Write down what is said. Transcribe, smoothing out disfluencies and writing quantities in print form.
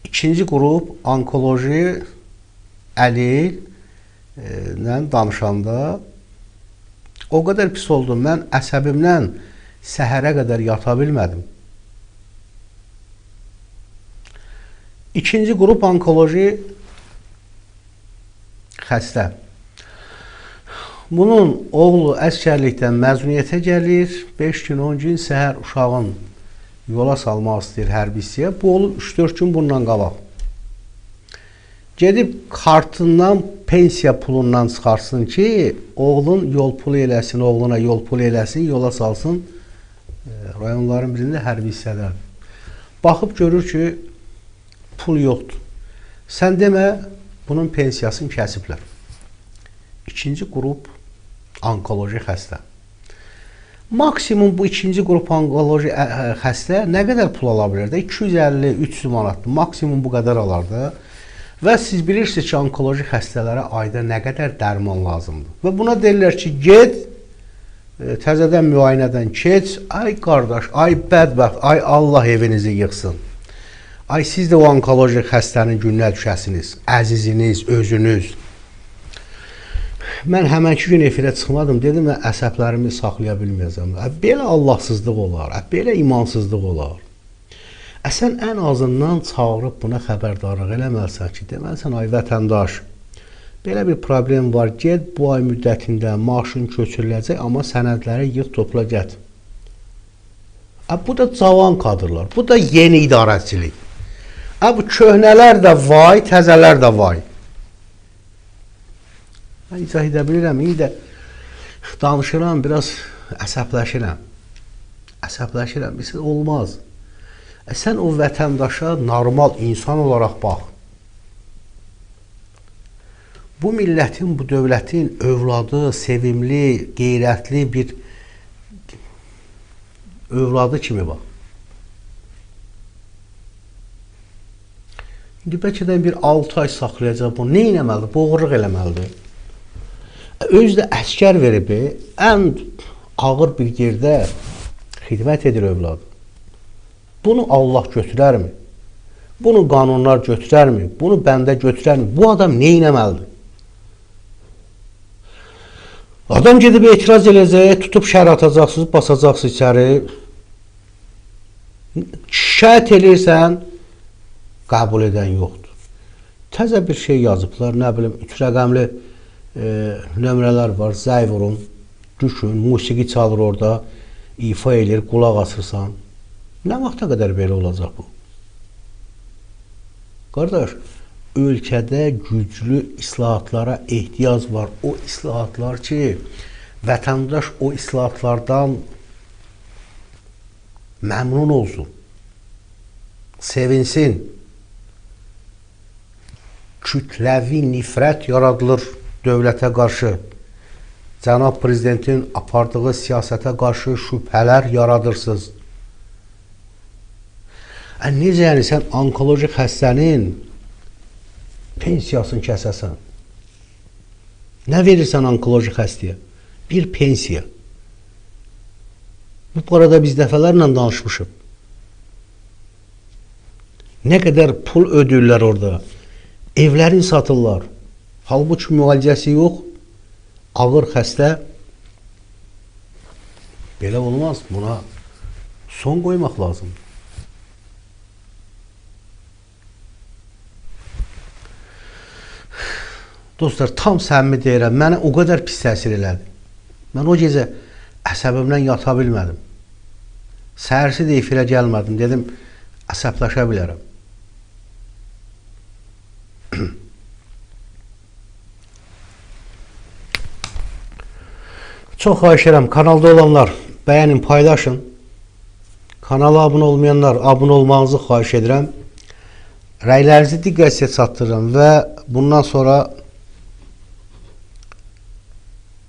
İkinci qrup onkoloji əlillə danışanda o qədər pis oldum. Mən əsəbimdən səhərə qədər yata bilmədim. İkinci qrup onkoloji xəstə. Bunun oğlu əskərlikdən məzuniyyətə gəlir. 5 gün, 10 gün səhər uşağın yola salmaq istəyir hərbi hissəyə. Bu olub 3-4 gün bundan qabaq. Gedib kartından, pensiya pulundan çıxarsın ki, oğlun yol pulu eləsin, oğluna yol pulu eləsin, yola salsın. Rayonların birində hərbi hissədədir. Baxıb görür ki, pul yoxdur. Sən demə, bunun pensiyasını kəsiblər. İkinci qrup onkoloji xəstə. Maksimum bu ikinci qrup onkoloji xəstə nə qədər pul ala bilər də? 250-300 manatdır. Maksimum bu qədər alar da. Və siz bilirsiniz ki, onkoloji xəstələrə ayda nə qədər dərman lazımdır. Və buna deyirlər ki, get, təzədən müayinədən keç, ay qardaş, ay bədbəxt, ay Allah evinizi yıxsın. Ay siz də o onkoloji xəstənin gününə düşəsiniz, əziziniz, özünüz. Mən həmənki gün efirə çıxmadım, dedim, mən əsəblərimi saxlaya bilməyəcəm. Belə Allahsızlıq olar, belə imansızlıq olar. Sən ən azından çağırıb buna xəbərdarlıq eləməlisən ki, deməlisən, ay vətəndaş, belə bir problem var, get bu ay müddətində maaşın köçürüləcək, amma sənədləri yığ, topla get. Bu da cavan kadrlar, bu da yeni idarəçilik. Bu köhnələr də vay, təzələr də vay. Mən izah edə bilirəm, indi də danışıram, biraz əsəbləşirəm. Əsəbləşirəm, bilsin, olmaz. Sən o vətəndaşa normal insan olaraq bax. Bu millətin, bu dövlətin övladı, sevimli, qeyrətli bir övladı kimi bax. İndi bəlkə də bir 6 ay saxlayacaq bunu. Nə eləməlidir? Boğruq eləməlidir. Özü də əskər verib, ən ağır bir yerdə xidmət edir övladı. Bunu Allah götürərmi? Bunu qanunlar götürərmi? Bunu bəndə götürərmi? Bu adam nə eləməlidir? Adam gedib etiraz eləyəcək, tutub şər atacaqsınız, basacaqsınız içəri. Şikayət eləyirsən, qəbul edən yoxdur. Təzə bir şey yazıblar, nə bilim, 3 rəqəmli nömrələr var, zəy vurun, düşün, musiqi çalır orada, ifa edir, qulaq asırsan. Nə vaxta qədər belə olacaq bu? Qardaş, ölkədə güclü islahatlara ehtiyac var. O islahatlar ki, vətəndaş o islahatlardan məmnun olsun, sevinsin. Kütləvi nifrət yaradılır dövlətə qarşı. Cənab Prezidentin apardığı siyasətə qarşı şübhələr yaradırsınız. Necə yəni sən onkoloji xəstənin pensiyasını kəsəsən? Nə verirsən onkoloji xəstəyə? Bir pensiya. Bu arada biz dəfələrlə danışmışıq. Nə qədər pul ödürlər orada? Evlərin satırlar. Halbuki müalicəsi yox. Ağır xəstə. Belə olmaz. Buna son qoymaq lazımdır. Dostlar, tam səmimi deyirəm, mənə o qədər pis təsir elədi. Mən o gecə əsəbimdən yata bilmədim. Səhərsi də efirə gəlmədim, dedim, əsəbləşə bilərəm. Çox xahiş edirəm, kanalda olanlar bəyənin, paylaşın. Kanala abunə olmayanlar abunə olmağınızı xahiş edirəm. Rəylərinizi diqqətlə çatdırın və bundan sonra